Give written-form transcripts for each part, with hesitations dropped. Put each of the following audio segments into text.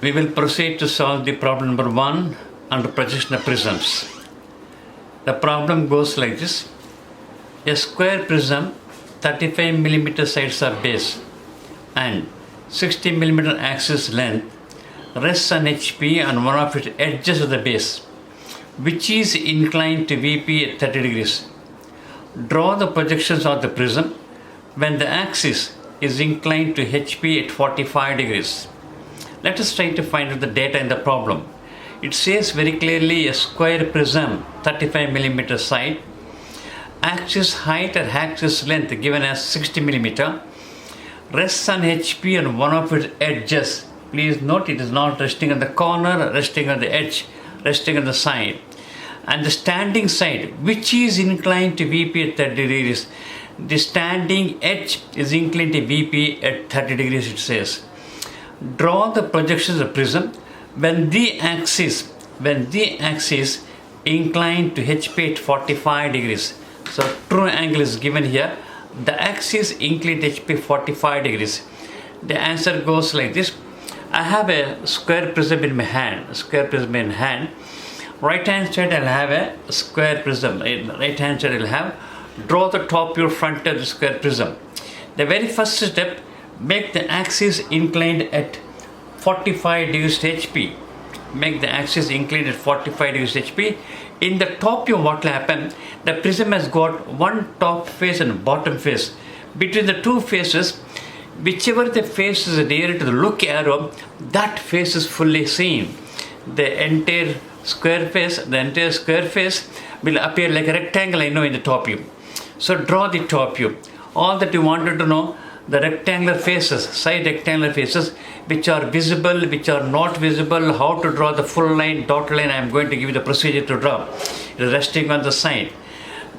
We will proceed to solve the problem number 1 under projection of prisms. The problem goes like this. A square prism, 35 mm sides of base and 60 mm axis length rests on HP on one of its edges of the base, which is inclined to VP at 30 degrees. Draw the projections of the prism when the axis is inclined to HP at 45 degrees. Let us try to find out the data in the problem. It says very clearly a square prism, 35 mm side, axis height or axis length given as 60 mm, rests on HP on one of its edges. Please note it is not resting on the corner, resting on the edge, resting on the side. And the standing side, which is inclined to VP at 30 degrees. The standing edge is inclined to VP at 30 degrees, it says. Draw the projections of prism when the axis inclined to HP at 45 degrees. So true angle is given here. The axis inclined to HP 45 degrees. The answer goes like this. I have a square prism in my hand. Right hand side I'll have a square prism. Right hand side I'll have. Draw the top view front of the square prism. The very first step, make the axis inclined at 45 degrees to HP. Make the axis inclined at 45 degrees to HP. In the top view, what will happen? The prism has got one top face and bottom face. Between the two faces, whichever the face is nearer to the look arrow, that face is fully seen. The entire square face will appear like a rectangle, in the top view. So draw the top view. All that you wanted to know, the rectangular faces, side rectangular faces, which are visible, which are not visible, how to draw the full line, dotted line. I am going to give you the procedure to draw. It is resting on the side.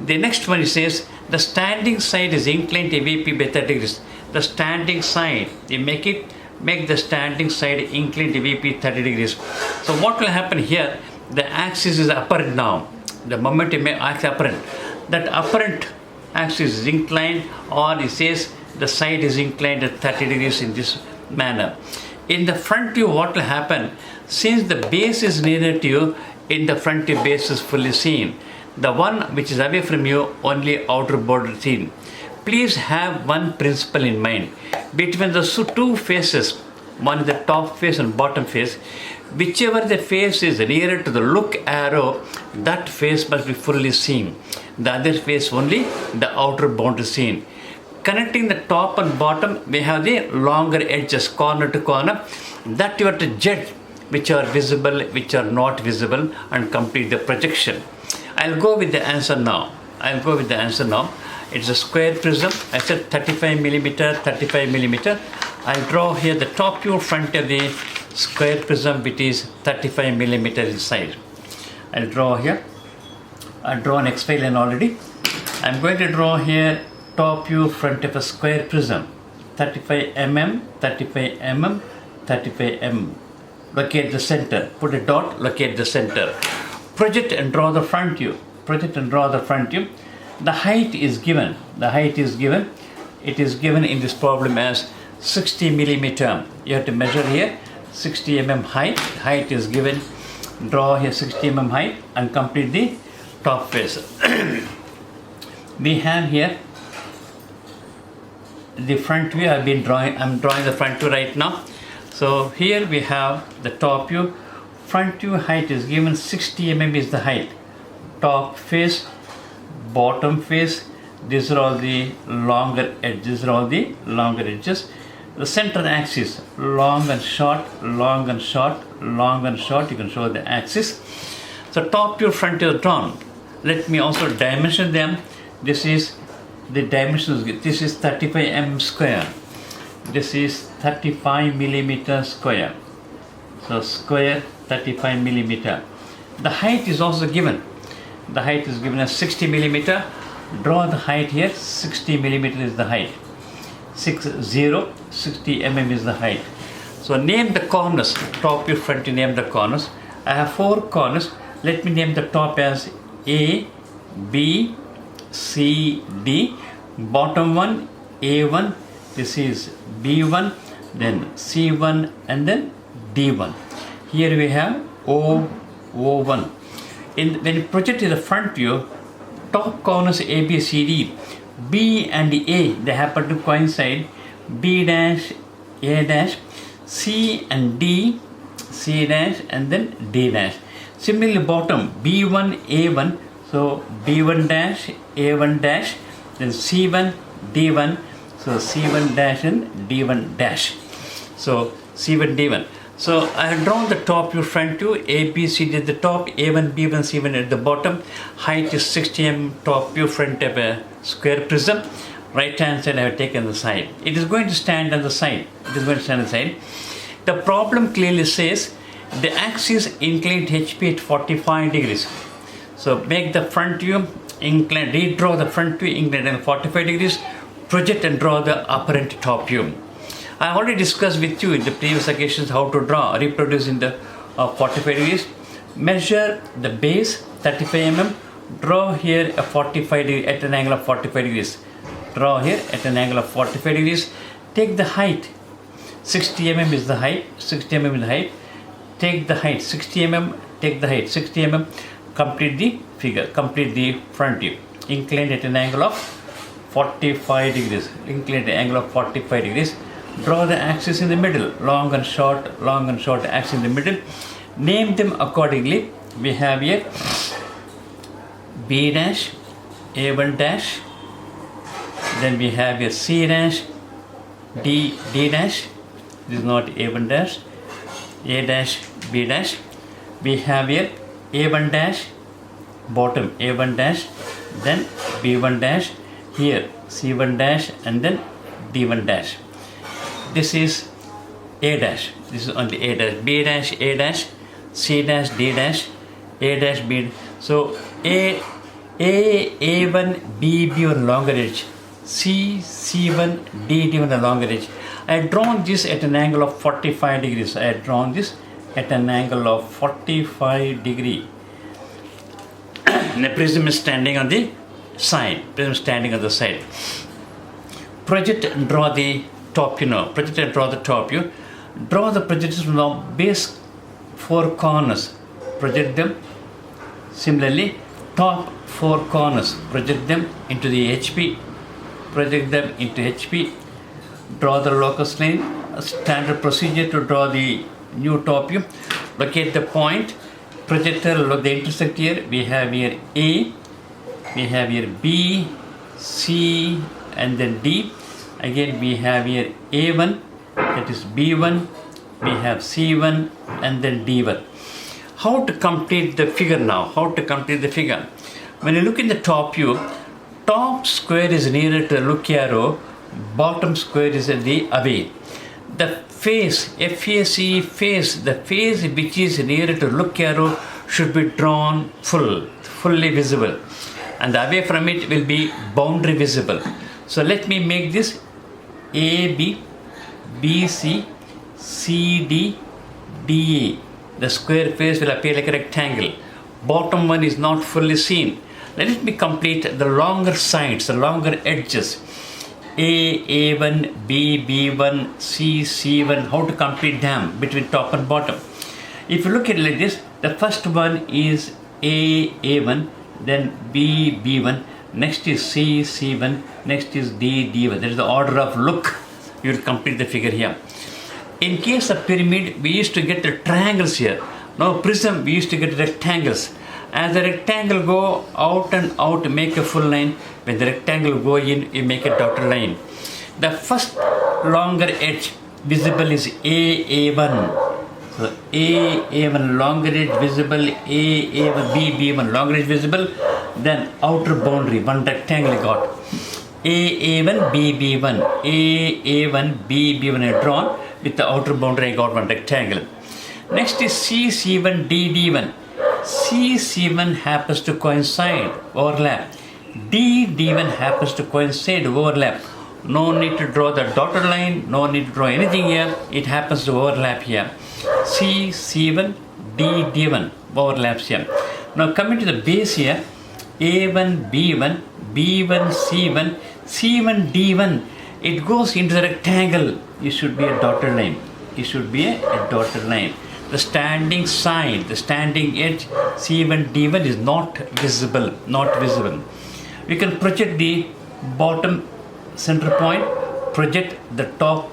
The next one, it says the standing side is inclined to VP by 30 degrees. The standing side, you make the standing side inclined to VP 30 degrees. So what will happen here? The axis is apparent now. The moment you make axis apparent, that apparent axis is inclined, or it says the side is inclined at 30 degrees in this manner. In the front view, what will happen? Since the base is nearer to you, in the front view, base is fully seen. The one which is away from you, only outer border seen. Please have one principle in mind. Between the two faces, one is the top face and bottom face, whichever the face is nearer to the look arrow, that face must be fully seen. The other face only, the outer boundary seen. Connecting the top and bottom, we have the longer edges, corner to corner, that you have to judge which are visible, which are not visible, and complete the projection. I'll go with the answer now. It's a square prism. I said 35 mm. I'll draw here the top view front of the square prism, which is 35 mm inside. I'll draw here. I'll draw an X-ray line already. I'm going to draw here top view front of a square prism, 35 mm, 35 mm, 35 mm. Locate the center. Put a dot, locate the center. Project and draw the front view. The height is given. It is given in this problem as 60 mm. You have to measure here 60 mm height. Height is given. Draw here 60 mm height and complete the top face. We have here the front view. I'm drawing the front view right now. So here we have the top view. Front view height is given 60 mm is the height. Top face, bottom face. These are all the longer edges. The center axis, long and short. You can show the axis. So top view, front view drawn. Let me also dimension them. This is the dimensions. This is 35 mm square. This is 35 mm square. So square 35 mm. The height is also given. The height is given as 60 mm. Draw the height here. 60 mm is the height. 60 mm is the height. So name the corners. Top view, front view, name the corners. I have 4 corners. Let me name the top as A, B, C, D. Bottom one, A1. This is B1, then C1, and then D1. Here we have O1. When you project in the front view, top corners A, B, C, D, B and A, they happen to coincide. B dash, A dash, C and D, C dash, and then D dash. Similarly, bottom B1, A1, so B1 dash, A1 dash, then C1, D1, so C1 dash and D1 dash. So C1, D1. So I have drawn the top view, front view, A, B, C, D at the top, A1, B1, C1 at the bottom. Height is 60 mm, top view, front of a square prism. Right hand side I have taken the side. It is going to stand on the side. It is going to stand on the side. The problem clearly says the axis inclined HP at 45 degrees. So make the front view inclined, redraw the front view inclined at 45 degrees, project and draw the apparent top view. I already discussed with you in the previous occasions how to draw, reproduce in the 45 degrees. Measure the base 35 mm, draw here a 45 degree at an angle of 45 degrees. Draw here at an angle of 45 degrees. Take the height, 60 mm is the height, 60 mm is the height. Take the height, 60 mm, take the height, 60 mm, complete the figure, complete the front view. Inclined at an angle of 45 degrees, inclined at an angle of 45 degrees. Draw the axis in the middle, long and short axis in the middle. Name them accordingly. We have here B dash, A1 dash, then we have here C dash, D dash, this is not A1 dash, A dash, B dash. We have here A1 dash, bottom A1 dash, then B1 dash, here C1 dash, and then D1 dash. This is A dash, this is only A dash, B dash, A dash, C dash, D dash, A dash, B. So A1, B, B1 longer edge, C, C1, D, D1 a longer edge. I had drawn this at an angle of 45 degrees. I had drawn this at an angle of 45 degree. The prism is standing on the side. Prism standing on the side. Project and draw the top view now. Project and draw the top view. Draw the projections from the base four corners. Project them. Similarly, top four corners. Project them into the HP. Project them into HP. Draw the locus line. A standard procedure to draw the new top view. Locate the point. Projector, the intersect here. We have here A. We have here B, C, and then D. Again, we have here A1, that is B1. We have C1, and then D1. How to complete the figure now? How to complete the figure? When you look in the top view, top square is nearer to the look arrow, bottom square is at the away. The face, FACE face, the face which is nearer to look arrow should be drawn fully visible. And away from it will be boundary visible. So let me make this AB, BC, CD, DA. The square face will appear like a rectangle. Bottom one is not fully seen. Let me complete the longer sides, the longer edges. A1, B, B1, C, C1. How to complete them between top and bottom? If you look at it like this, the first one is A1, then B, B1, next is C, C1, next is D, D1. That is the order of look. You will complete the figure here. In case of pyramid, we used to get the triangles here. Now prism, we used to get rectangles. As the rectangle go out and out, make a full line. When the rectangle go in, you make a dotted line. The first longer edge visible is A1. So A1 longer edge visible, A1, B1 longer edge visible. Then outer boundary, one rectangle got. A1, B1, A1, B1 are drawn. With the outer boundary, I got one rectangle. Next is C1, D1. C1 happens to coincide, overlap. D1 happens to coincide, overlap. No need to draw the dotted line, no need to draw anything here. It happens to overlap here. C1, D1 overlaps here. Now coming to the base here, A1, B1, B1, C1, D1. It goes into the rectangle. It should be a dotted line. it should be a dotted line. The standing side, the standing edge C1 D1 is not visible, We can project the bottom center point, project the top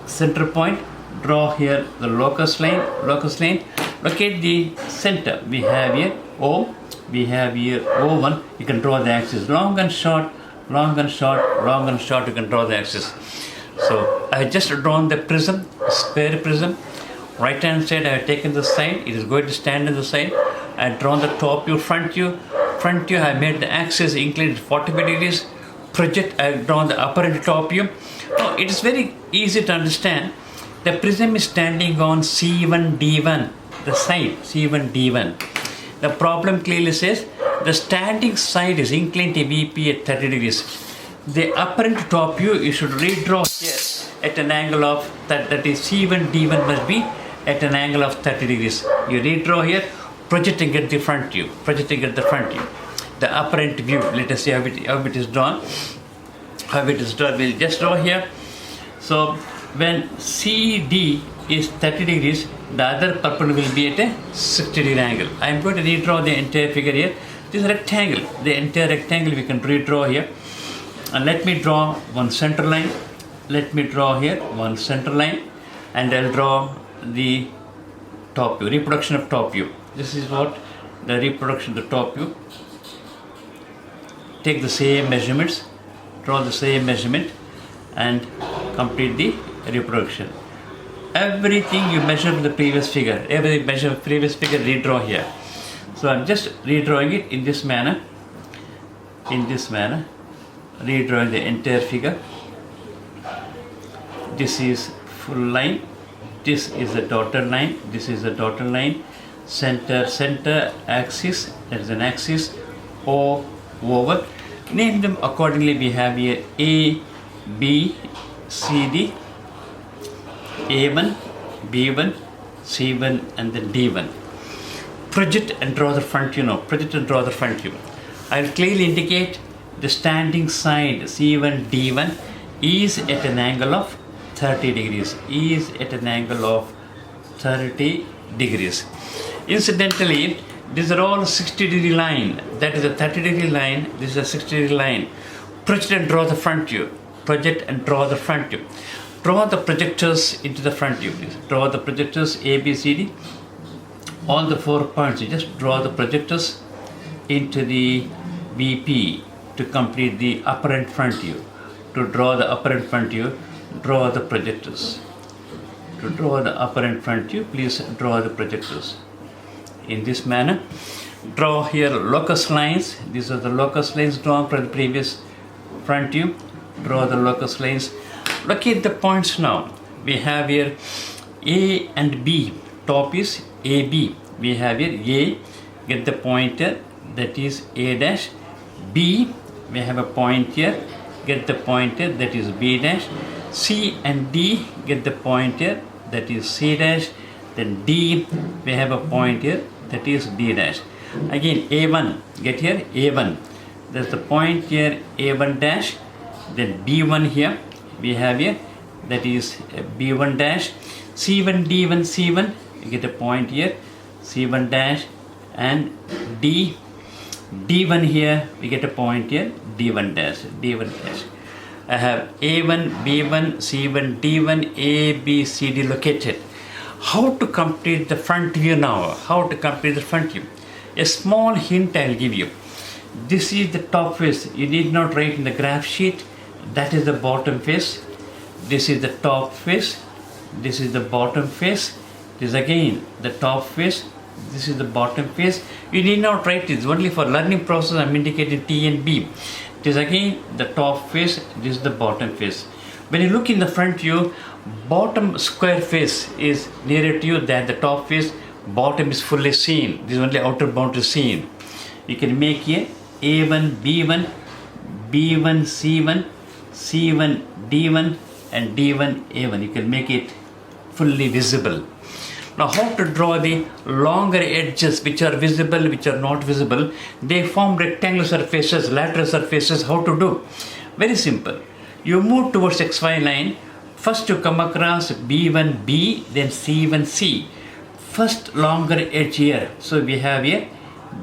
center point, draw here the locus line, locate the center. We have here O, we have here O1. You can draw the axis long and short, you can draw the axis. So I have just drawn the prism, square prism. Right hand side I have taken the side, it is going to stand on the side. I have drawn the top view, front view. I have made the axis inclined 45 degrees. Project, I have drawn the upper and top view. Now it is very easy to understand. The prism is standing on C1 D1, the side C1 D1. The problem clearly says the standing side is inclined to VP at 30 degrees. The upper and top view you should redraw here at an angle of that is C1 D1 must be at an angle of 30 degrees. You redraw here, projecting at the front view, the apparent view. Let us see how it is drawn. We'll just draw here. So when CD is 30 degrees, the other perpendicular will be at a 60 degree angle. I am going to redraw the entire figure here. This rectangle, the entire rectangle we can redraw here. And let me draw one center line. And I'll draw the top view, reproduction of top view. This is what the reproduction of the top view. Take the same measurements, draw the same measurement and complete the reproduction. Everything you measure from the previous figure, redraw here. So I'm just redrawing it in this manner, redrawing the entire figure. This is full line, this is a dotted line, center axis, that is an axis, O over. Name them accordingly. We have here A, B, C, D, A1, B1, C1 and then D1. Project and draw the front view now. I will clearly indicate the standing side C1 D1 is at an angle of 30 degrees. Incidentally, these are all 60 degree line. That is a 30 degree line. This is a 60 degree line. Project and draw the front view. Draw the projectors into the front view, please. Draw the projectors A, B, C, D. All the 4 points. You just draw the projectors into the VP to complete the upper and front view. To draw the upper and front view, draw the projectors. To draw the upper and front view, please draw the projectors. In this manner, draw here locus lines. These are the locus lines drawn from the previous front view. Draw the locus lines. Locate the points now. We have here A and B. Top is AB. We have here A, get the pointer, that is A dash. B, we have a point here, get the pointer, that is B dash. C and D, get the pointer, that is C dash. Then D, we have a point here, that is D dash. Again A1, get here A1. There's the point here A1 dash. Then B1 here, we have here, that is B1 dash. C1, D1, C1, you get a point here, C1 dash. And D1 here, we get a point here, D1 dash. I have A1, B1, C1, D1, A, B, C, D located. How to complete the front view now? A small hint I'll give you. This is the top face. You need not write in the graph sheet. That is the bottom face. This is the top face. This is the bottom face. This is again the top face. This is the bottom face. You need not write it. It's only for learning process. I'm indicating T and B. It is again the top face. This is the bottom face. When you look in the front view, bottom square face is nearer to you than the top face. Bottom is fully seen. This is only outer boundary seen. You can make here A1, B1, B1, C1, C1, D1 and D1, A1. You can make it fully visible. Now how to draw the longer edges which are visible, which are not visible? They form rectangular surfaces, lateral surfaces. How to do? Very simple. You move towards XY line, First you come across B1B, then C1C. First longer edge here. So we have here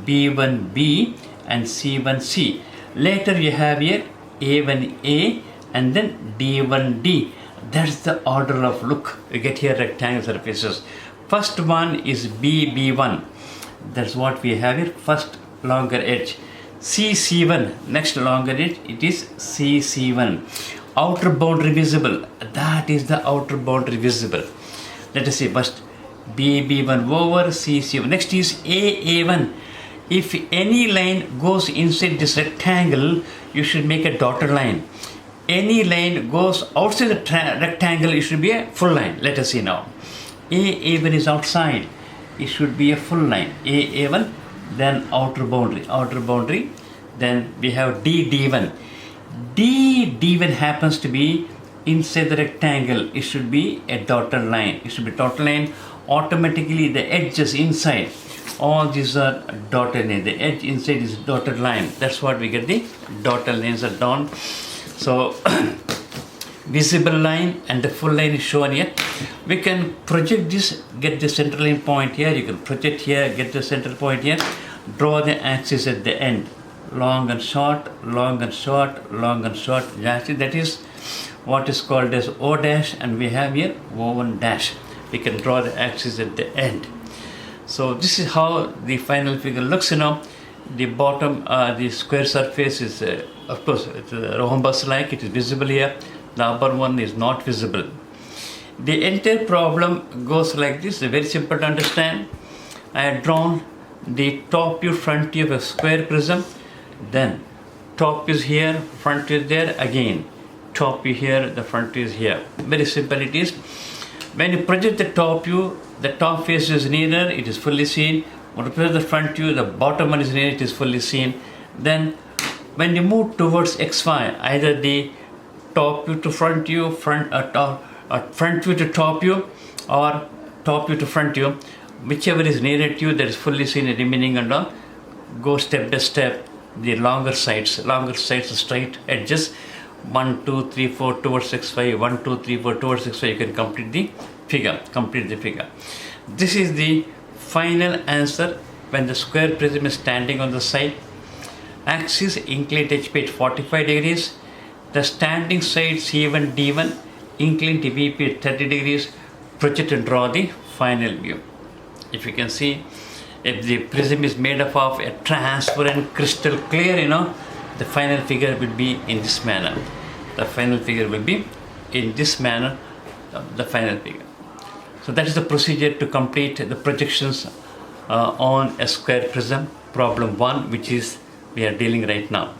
B1B and C1C. Later you have here A1A and then D1D. That's the order of look. You get here rectangle surfaces. First one is BB1. That's what we have here. First longer edge. CC1. Next longer edge. It is CC1. Outer boundary visible. That is the outer boundary visible. Let us see first BB1 over CC1. Next is AA1. If any line goes inside this rectangle, you should make a dotted line. Any line goes outside the rectangle, it should be a full line. Let us see now. AA1 is outside. It should be a full line. AA1, then outer boundary. Then we have DD1. DD1 happens to be inside the rectangle. It should be a dotted line. It should be dotted line. Automatically the edges inside, all these are dotted line. The edge inside is dotted line. That's what we get, the dotted lines are done. So visible line and the full line is shown here. We can project this, get the central line point here. You can project here, get the central point here. Draw the axis at the end. Long and short, long and short, long and short. That is what is called as O dash, and we have here O1 dash. We can draw the axis at the end. So this is how the final figure looks. The bottom, the square surface is, of course, it's rhombus-like. It is visible here. The upper one is not visible. The entire problem goes like this. Very simple to understand. I had drawn the top view, front view of a square prism. Then top is here, front is there. Again, top view here, the front is here. Very simple it is. When you project the top view, the top face is nearer, it is fully seen. When you project the front view, the bottom one is nearer, it is fully seen. Then when you move towards XY, either the top view to front view, front view to top view, or top view to front view, whichever is nearer to you, that is fully seen, remaining and all, go step by step. The longer sides, straight edges, 1, 2, 3, 4 towards XY, 1, 2, 3, 4 towards XY, you can complete the figure. This is the final answer when the square prism is standing on the side. Axis inclined HP at 45 degrees. The standing side C1, D1, inclined to VP at 30 degrees. Project and draw the final view. If you can see, if the prism is made up of a transparent crystal clear, the final figure will be in this manner. The final figure will be in this manner, the final figure. So that is the procedure to complete the projections on a square prism, problem 1, which is we are dealing right now.